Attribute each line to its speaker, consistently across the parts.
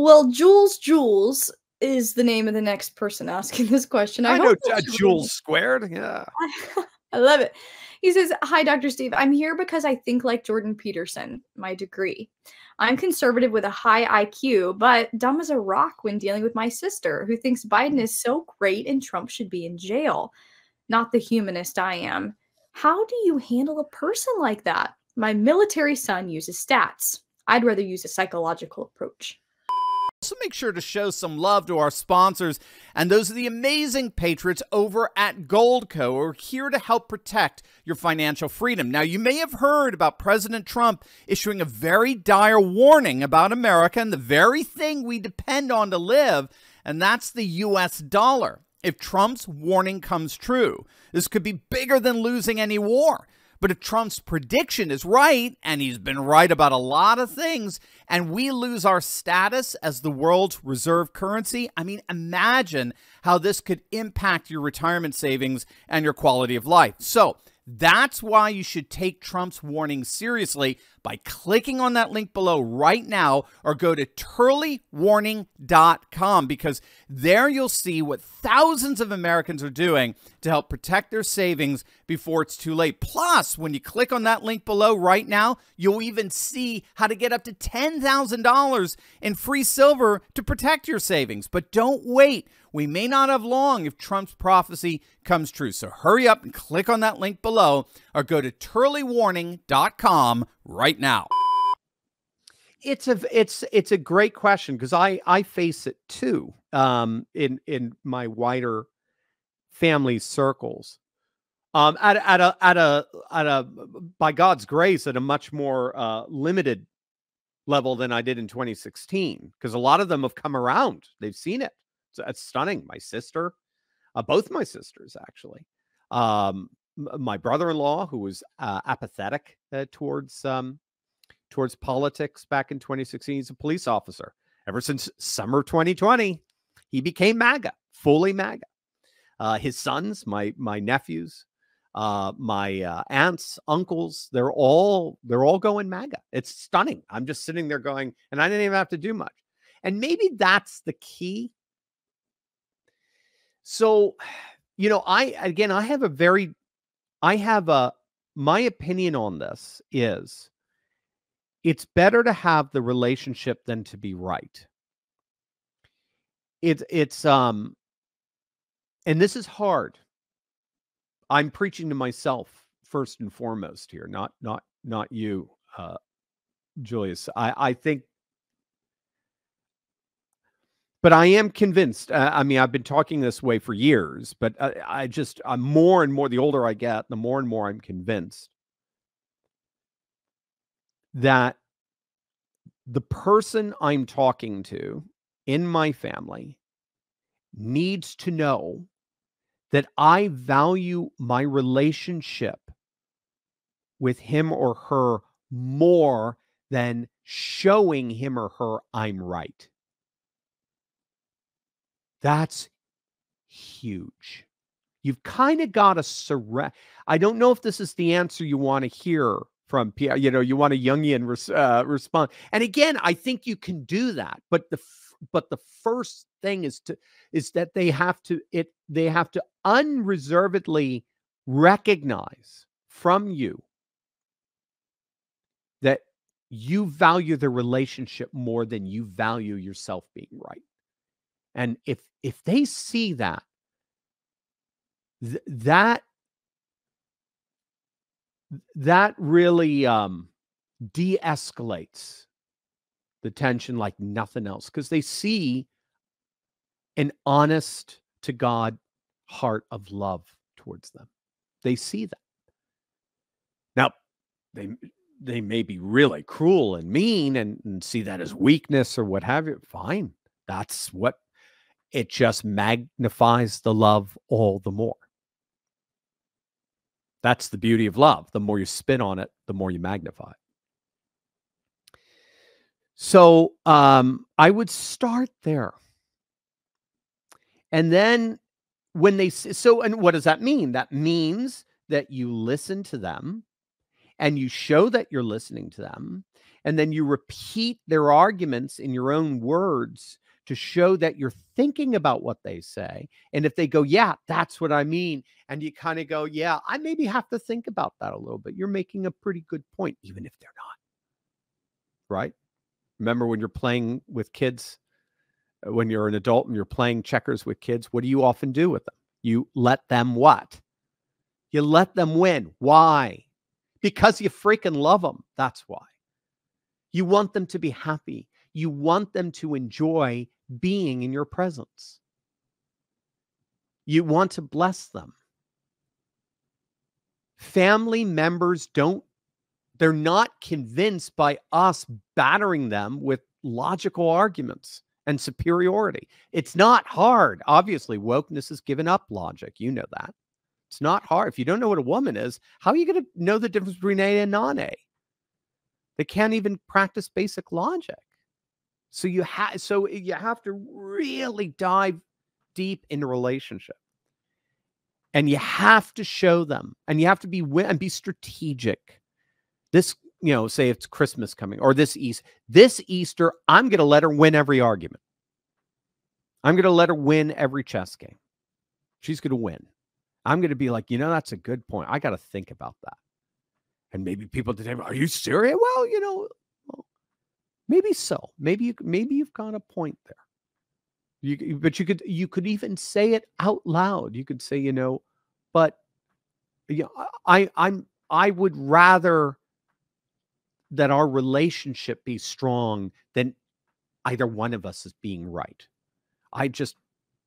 Speaker 1: Well, Jules is the name of the next person asking this question.
Speaker 2: I know Jules squared. Yeah.
Speaker 1: I love it. He says, "Hi, Dr. Steve. I'm here because I think like Jordan Peterson, my degree. I'm conservative with a high IQ, but dumb as a rock when dealing with my sister, who thinks Biden is so great and Trump should be in jail. Not the humanist I am. How do you handle a person like that? My military son uses stats. I'd rather use a psychological approach."
Speaker 2: Also, make sure to show some love to our sponsors, and those are the amazing patriots over at Goldco, who are here to help protect your financial freedom. Now, you may have heard about President Trump issuing a very dire warning about America and the very thing we depend on to live, and that's the U.S. dollar. If Trump's warning comes true, this could be bigger than losing any war. But if Trump's prediction is right, and he's been right about a lot of things, and we lose our status as the world's reserve currency, I mean, imagine how this could impact your retirement savings and your quality of life. So that's why you should take Trump's warning seriously by clicking on that link below right now, or go to turleywarning.com, because there you'll see what thousands of Americans are doing to help protect their savings before it's too late. Plus, when you click on that link below right now, you'll even see how to get up to $10,000 in free silver to protect your savings. But don't wait. We may not have long if Trump's prophecy comes true. So hurry up and click on that link below, or go to turleywarning.com right now.
Speaker 3: It's a great question, because I face it too in my wider family circles. At a by God's grace, at a much more limited level than I did in 2016, because a lot of them have come around. They've seen it. So it's stunning. My sister, both my sisters actually. My brother-in-law, who was apathetic towards politics back in 2016, he's a police officer. Ever since summer 2020, he became MAGA, fully MAGA. His sons, my nephews, my aunts, uncles, they're all going MAGA. It's stunning. I'm just sitting there going, and I didn't even have to do much. And maybe that's the key. So, you know, my opinion on this is, it's better to have the relationship than to be right. And this is hard. I'm preaching to myself first and foremost here, not you, Julius. I think, but I am convinced. I mean, I've been talking this way for years, but I'm more and more, the older I get, the more and more I'm convinced that the person I'm talking to in my family needs to know that I value my relationship with him or her more than showing him or her I'm right. That's huge. You've kind of got to surrender. I don't know if this is the answer you want to hear from Pierre. You know, you want a Jungian response. And again, I think you can do that. But the first thing is that they have to unreservedly recognize from you that you value the relationship more than you value yourself being right. And if they see that, that really de-escalates the tension like nothing else, because they see an honest to God heart of love towards them. They see that. Now, they may be really cruel and mean and see that as weakness or what have you. Fine. That's what it just magnifies the love all the more. That's the beauty of love. The more you spin on it, the more you magnify it. So I would start there. And then when they and what does that mean? That means that you listen to them and you show that you're listening to them, and then you repeat their arguments in your own words to show that you're thinking about what they say. And if they go, yeah, that's what I mean, and you kind of go, yeah, I maybe have to think about that a little bit. You're making a pretty good point, even if they're not. Right? Remember when you're playing with kids, when you're an adult and you're playing checkers with kids, what do you often do with them? You let them what? You let them win. Why? Because you freaking love them. That's why. You want them to be happy. You want them to enjoy being in your presence. You want to bless them. Family members they're not convinced by us battering them with logical arguments and superiority. It's not hard. Obviously, wokeness has given up logic. You know that. It's not hard. If you don't know what a woman is, how are you going to know the difference between A and non-A? They can't even practice basic logic. So you have to really dive deep into relationship. And you have to show them, and you have to be strategic. This, say it's Christmas coming, or this Easter, I'm going to let her win every argument. I'm going to let her win every chess game. She's going to win. I'm going to be like, that's a good point. I got to think about that. And maybe people today, are you serious? Well, maybe so. Maybe you've got a point there. But you could even say it out loud. You could say, but I would rather that our relationship be strong than either one of us is being right.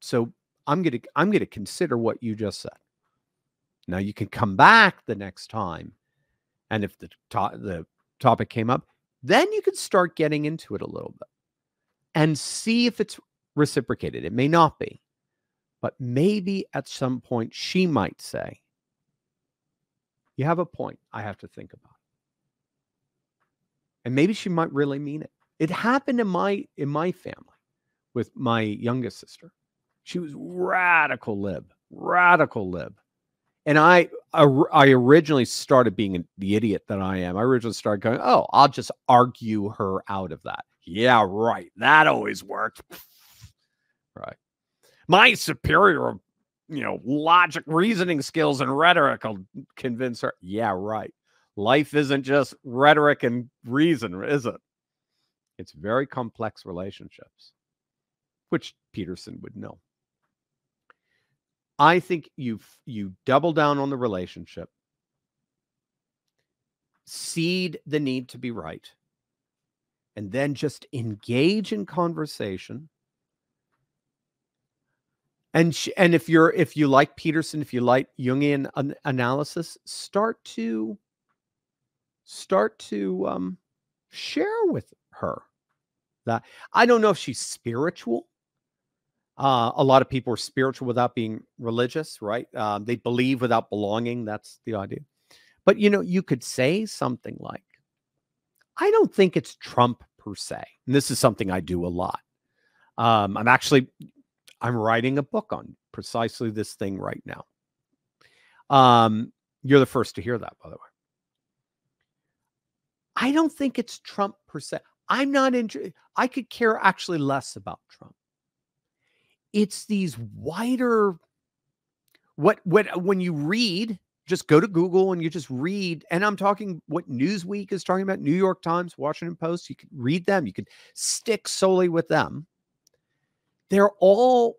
Speaker 3: So I'm going to consider what you just said. Now you can come back the next time, and if the topic came up, then you could start getting into it a little bit and see if it's reciprocated. It may not be, but maybe at some point she might say, you have a point. I have to think about it. And maybe she might really mean it. It happened in my family with my youngest sister. She was radical lib. And I originally started being the idiot that I am. I originally started going, oh, I'll just argue her out of that. Yeah, right. That always worked. Right. My superior, logic, reasoning skills, and rhetoric will convince her. Yeah, right. Life isn't just rhetoric and reason, is it? It's very complex relationships, which Peterson would know. I think you double down on the relationship, seed the need to be right, and then just engage in conversation. And if you like Peterson, if you like Jungian analysis, start to share with her that. I don't know if she's spiritual. A lot of people are spiritual without being religious, right? They believe without belonging. That's the idea. But, you could say something like, I don't think it's Trump per se. And this is something I do a lot. I'm writing a book on precisely this thing right now. You're the first to hear that, by the way. I don't think it's Trump per se. I'm not interested. I could care actually less about Trump. It's these wider, when you read, just go to Google and you just read, and I'm talking what Newsweek is talking about, New York Times, Washington Post, you can read them, you can stick solely with them. They're all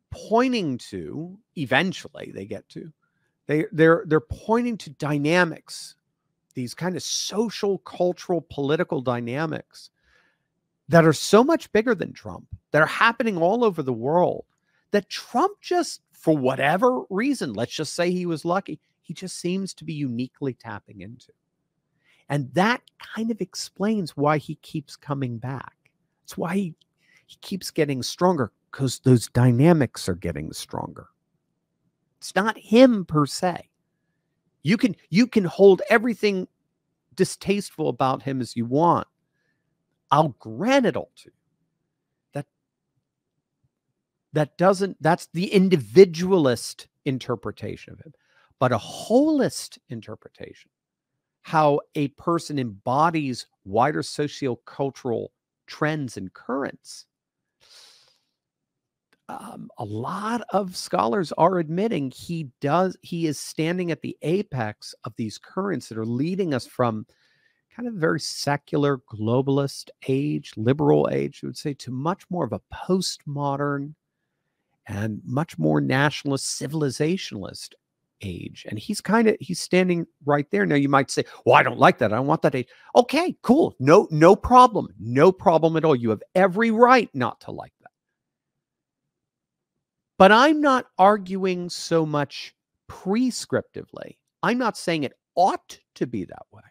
Speaker 3: pointing to, eventually they get to, they're pointing to dynamics, these kind of social, cultural, political dynamics that are so much bigger than Trump, that are happening all over the world, that Trump just, for whatever reason, let's just say he was lucky, he just seems to be uniquely tapping into. And that kind of explains why he keeps coming back. It's why he keeps getting stronger, because those dynamics are getting stronger. It's not him per se. You can hold everything distasteful about him as you want. I'll grant it all to you. That's the individualist interpretation of him. But a holist interpretation how a person embodies wider sociocultural trends and currents, a lot of scholars are admitting he is standing at the apex of these currents that are leading us from kind of very secular, globalist age, liberal age, I would say, to much more of a postmodern and much more nationalist, civilizationalist age. And he's standing right there. Now you might say, well, I don't like that. I don't want that age. Okay, cool. No problem. No problem at all. You have every right not to like that. But I'm not arguing so much prescriptively. I'm not saying it ought to be that way,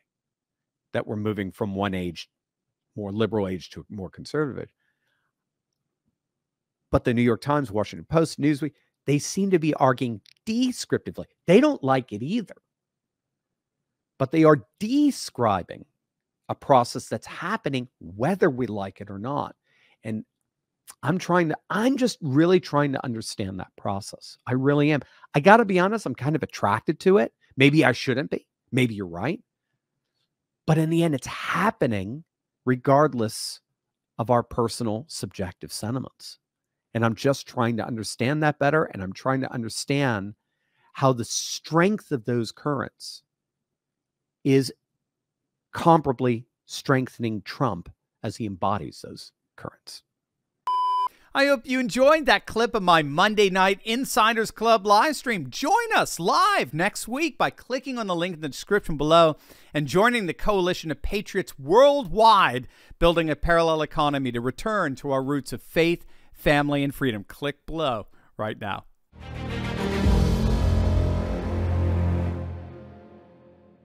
Speaker 3: that we're moving from one age, more liberal age, to more conservative age. But the New York Times, Washington Post, Newsweek, they seem to be arguing descriptively. They don't like it either. But they are describing a process that's happening whether we like it or not. And I'm just really trying to understand that process. I really am. I got to be honest, I'm kind of attracted to it. Maybe I shouldn't be. Maybe you're right. But in the end, it's happening regardless of our personal subjective sentiments. And I'm just trying to understand that better. And I'm trying to understand how the strength of those currents is comparably strengthening Trump as he embodies those currents.
Speaker 2: I hope you enjoyed that clip of my Monday night Insiders Club live stream. Join us live next week by clicking on the link in the description below and joining the coalition of patriots worldwide building a parallel economy to return to our roots of faith, family, and freedom. Click below right now.